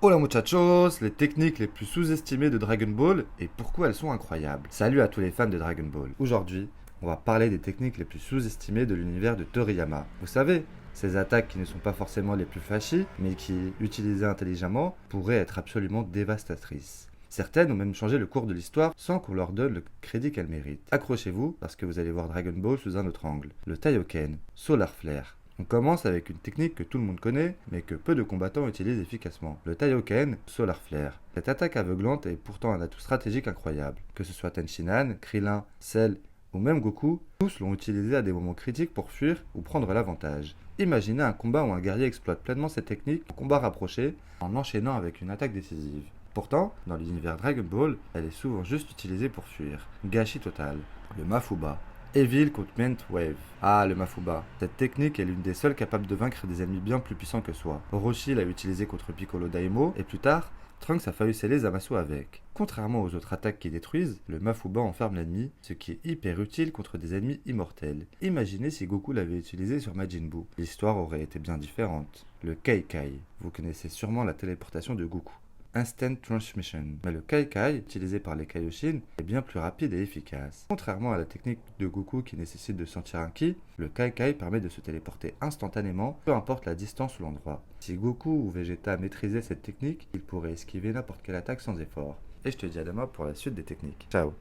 Hola muchachos, les techniques les plus sous-estimées de Dragon Ball et pourquoi elles sont incroyables. Salut à tous les fans de Dragon Ball. Aujourd'hui, on va parler des techniques les plus sous-estimées de l'univers de Toriyama. Vous savez, ces attaques qui ne sont pas forcément les plus flashy, mais qui, utilisées intelligemment, pourraient être absolument dévastatrices. Certaines ont même changé le cours de l'histoire sans qu'on leur donne le crédit qu'elles méritent. Accrochez-vous parce que vous allez voir Dragon Ball sous un autre angle. Le Taioken, Solar Flare. On commence avec une technique que tout le monde connaît, mais que peu de combattants utilisent efficacement. Le Taioken Solar Flare. Cette attaque aveuglante est pourtant un atout stratégique incroyable. Que ce soit Tenshinhan, Krillin, Cell ou même Goku, tous l'ont utilisé à des moments critiques pour fuir ou prendre l'avantage. Imaginez un combat où un guerrier exploite pleinement cette technique en combat rapproché en enchaînant avec une attaque décisive. Pourtant, dans l'univers Dragon Ball, elle est souvent juste utilisée pour fuir. Gâchis total. Le Mafuba. Evil Containment Wave. Ah, le Mafuba. Cette technique est l'une des seules capables de vaincre des ennemis bien plus puissants que soi. Orochi l'a utilisé contre Piccolo Daimo, et plus tard, Trunks a failli sceller Zamasu avec. Contrairement aux autres attaques qui détruisent, le Mafuba enferme l'ennemi, ce qui est hyper utile contre des ennemis immortels. Imaginez si Goku l'avait utilisé sur Majin Buu. L'histoire aurait été bien différente. Le Kaikai. Vous connaissez sûrement la téléportation de Goku. Instant Transmission. Mais le Kaikai, utilisé par les Kaioshin, est bien plus rapide et efficace. Contrairement à la technique de Goku qui nécessite de sentir un ki, le Kaikai permet de se téléporter instantanément, peu importe la distance ou l'endroit. Si Goku ou Vegeta maîtrisaient cette technique, ils pourraient esquiver n'importe quelle attaque sans effort. Et je te dis à demain pour la suite des techniques. Ciao.